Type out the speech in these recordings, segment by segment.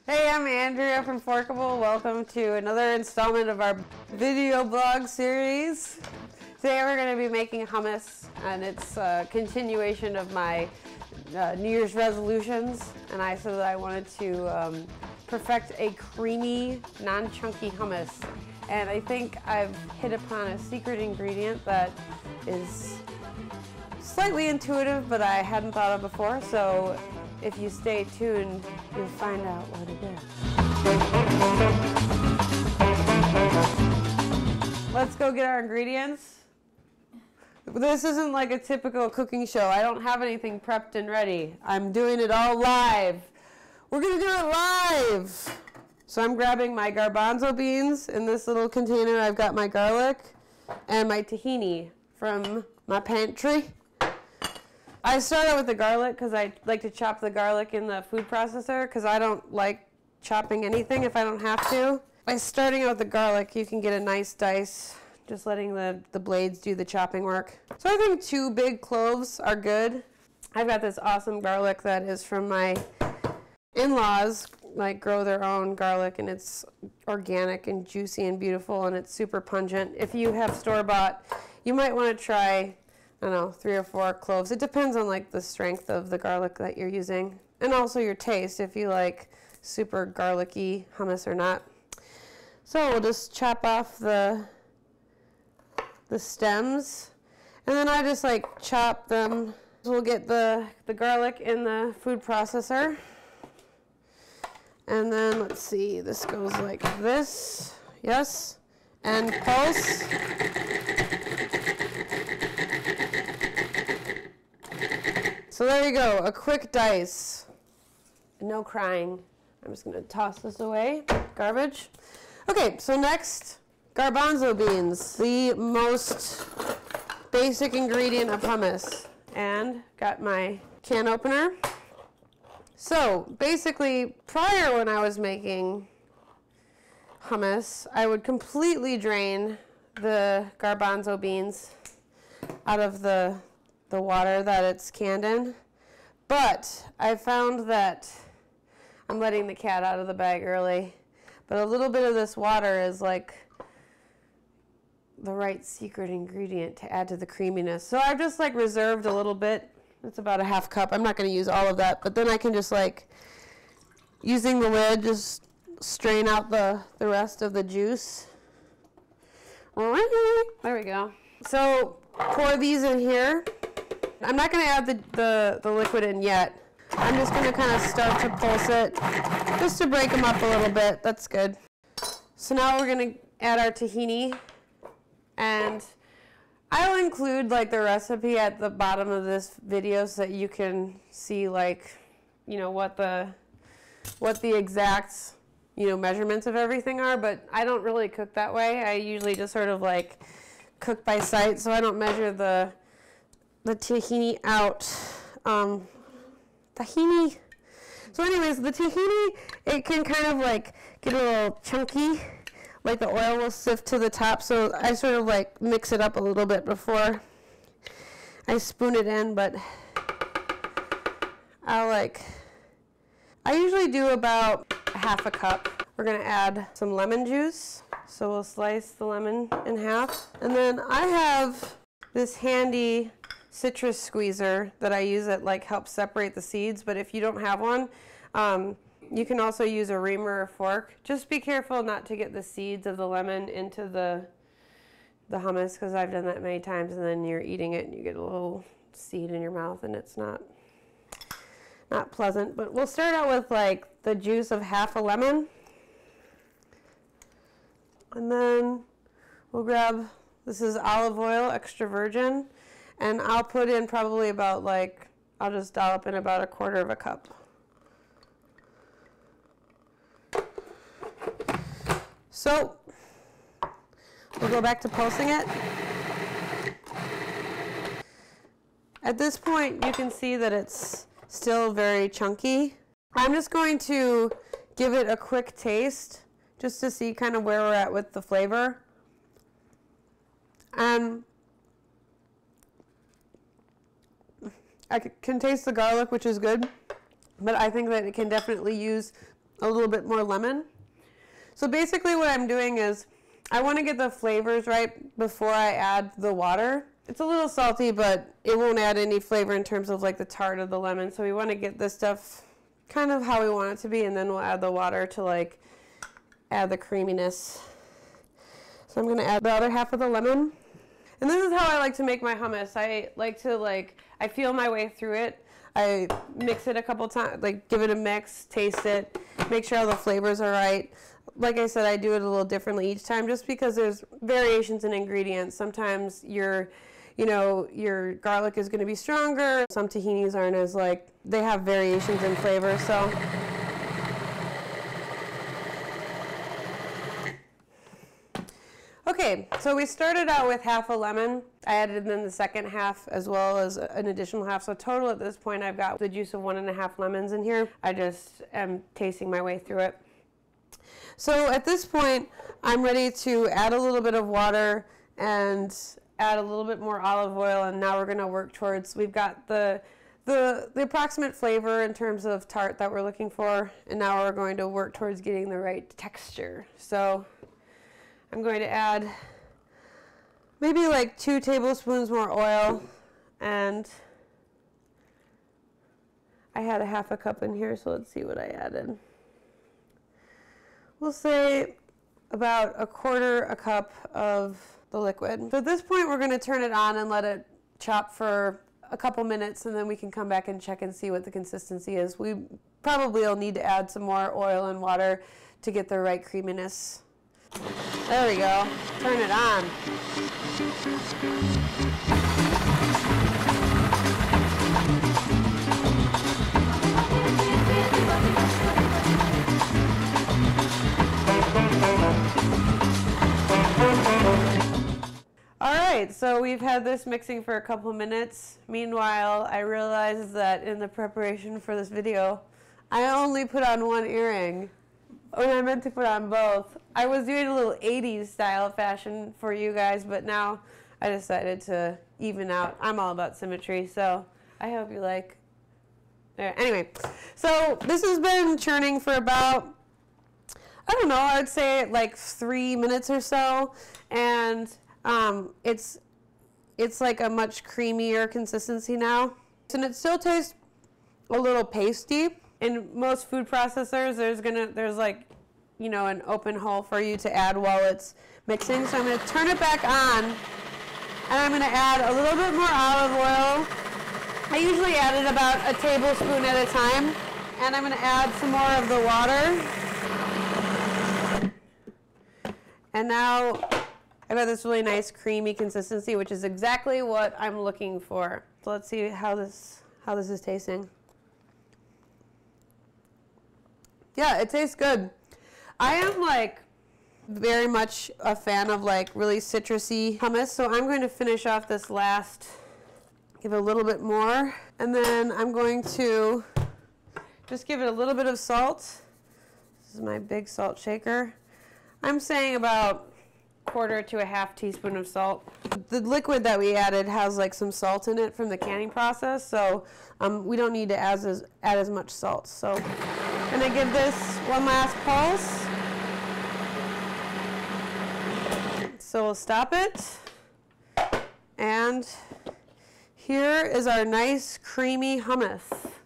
Hey, I'm Andrea from Forkable. Welcome to another installment of our video blog series. Today we're going to be making hummus, and it's a continuation of my New Year's resolutions. And I said that I wanted to perfect a creamy, non-chunky hummus. And I think I've hit upon a secret ingredient that is slightly intuitive, but I hadn't thought of before. So if you stay tuned, you'll find out what it is. Let's go get our ingredients. This isn't like a typical cooking show. I don't have anything prepped and ready. I'm doing it all live. We're gonna do it live. So I'm grabbing my garbanzo beans. In this little container, I've got my garlic and my tahini from my pantry. I start out with the garlic because I like to chop the garlic in the food processor because I don't like chopping anything if I don't have to. By starting out with the garlic, you can get a nice dice, just letting the blades do the chopping work. So I think 2 big cloves are good. I've got this awesome garlic that is from my in-laws, like grow their own garlic, and it's organic and juicy and beautiful, and it's super pungent. If you have store-bought, you might want to try, I don't know, 3 or 4 cloves. It depends on like the strength of the garlic that you're using, and also your taste, if you like super garlicky hummus or not. So we'll just chop off the stems, and then I just like chop them. So we'll get the garlic in the food processor, and then let's see, this goes like this, yes, and pulse. So there you go, a quick dice. No crying. I'm just gonna toss this away, garbage. Okay, so next, garbanzo beans, the most basic ingredient of hummus. And got my can opener. So basically, prior when I was making hummus, I would completely drain the garbanzo beans out of the water that it's canned in. But I found that I'm letting the cat out of the bag early. But a little bit of this water is like the right secret ingredient to add to the creaminess. So I've just like reserved a little bit. It's about a ½ cup. I'm not going to use all of that, but then I can just like, using the lid, just strain out the rest of the juice. There we go. So pour these in here. I'm not going to add the liquid in yet. I'm just going to kind of start to pulse it, just to break them up a little bit. That's good. So now we're going to add our tahini, and I'll include like the recipe at the bottom of this video so that you can see like, you know, what the exact, you know, measurements of everything are, but I don't really cook that way. I usually just sort of like cook by sight, so I don't measure the tahini out. Tahini. So anyways, the tahini, it can kind of like get a little chunky, like the oil will sift to the top, so I sort of like mix it up a little bit before I spoon it in, but I usually do about ½ cup. We're gonna add some lemon juice, so we'll slice the lemon in half. And then I have this handy citrus squeezer that I use that like helps separate the seeds, but if you don't have one, you can also use a reamer or fork. Just be careful not to get the seeds of the lemon into the hummus, because I've done that many times, and then you're eating it and you get a little seed in your mouth, and it's not pleasant. But we'll start out with like the juice of ½ a lemon, and then we'll grab, this is olive oil, extra virgin, and I'll put in probably about like, I'll just dollop in about ¼ cup. So we'll go back to pulsing it. At this point, you can see that it's still very chunky. I'm just going to give it a quick taste just to see kind of where we're at with the flavor. I can taste the garlic, which is good, but I think that it can definitely use a little bit more lemon. So basically what I'm doing is I want to get the flavors right before I add the water. It's a little salty, but it won't add any flavor in terms of like the tart of the lemon. So we want to get this stuff kind of how we want it to be, and then we'll add the water to like add the creaminess. So I'm going to add the other half of the lemon. And this is how I like to make my hummus. I like to I feel my way through it. I mix it a couple times, like give it a mix, taste it, make sure all the flavors are right. Like I said, I do it a little differently each time just because there's variations in ingredients. Sometimes your garlic is going to be stronger. Some tahinis aren't as they have variations in flavor, so. Okay, so we started out with half a lemon. I added in the second half as well as an additional half. So total at this point, I've got the juice of 1.5 lemons in here. I just am tasting my way through it. So at this point, I'm ready to add a little bit of water and add a little bit more olive oil, and now we're going to work towards, we've got the approximate flavor in terms of tart that we're looking for, and now we're going to work towards getting the right texture. So I'm going to add maybe 2 tablespoons more oil, and I had a half a cup in here, so let's see what I added. We'll say about a quarter a cup of the liquid. So at this point, we're going to turn it on and let it chop for a couple minutes, and then we can come back and check and see what the consistency is. We probably will need to add some more oil and water to get the right creaminess. There we go. Turn it on. All right, so we've had this mixing for a couple minutes. Meanwhile, I realized that in the preparation for this video, I only put on one earring when I meant to put on both. I was doing a little 80s style fashion for you guys, but now I decided to even out. I'm all about symmetry, so I hope you like. Anyway, so this has been churning for about, I don't know, I would say 3 minutes or so, and it's like a much creamier consistency now, and it still tastes a little pasty. In most food processors, there's an open hole for you to add while it's mixing. So I'm going to turn it back on, and I'm going to add a little bit more olive oil. I usually add it about a tablespoon at a time, and I'm going to add some more of the water. And now I've got this really nice creamy consistency, which is exactly what I'm looking for. So let's see how this is tasting. Yeah, it tastes good. I am very much a fan of really citrusy hummus, so I'm going to finish off this last, give it a little bit more, and then I'm going to just give it a little bit of salt. This is my big salt shaker. I'm saying about 1/4 to a 1/2 teaspoon of salt. The liquid that we added has some salt in it from the canning process, so we don't need to add as much salt. So I'm going to give this one last pulse. So we'll stop it. And here is our nice creamy hummus.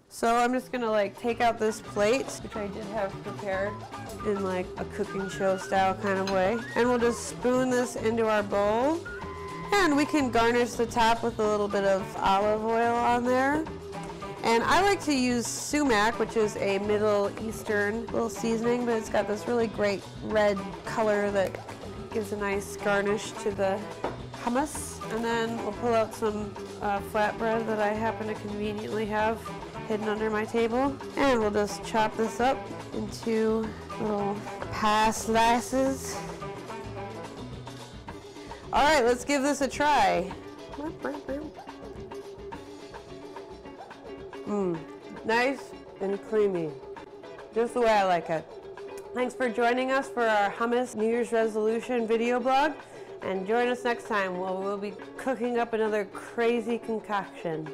So I'm just going to take out this plate, which I did have prepared in a cooking show style kind of way. And we'll just spoon this into our bowl. And we can garnish the top with a little bit of olive oil on there. And I like to use sumac, which is a Middle Eastern little seasoning, but it's got this really great red color that gives a nice garnish to the hummus. And then we'll pull out some flatbread that I happen to conveniently have hidden under my table. And we'll just chop this up into little pie slices. All right, let's give this a try. Nice and creamy, just the way I like it. Thanks for joining us for our hummus New Year's resolution video blog, and join us next time where we'll be cooking up another crazy concoction.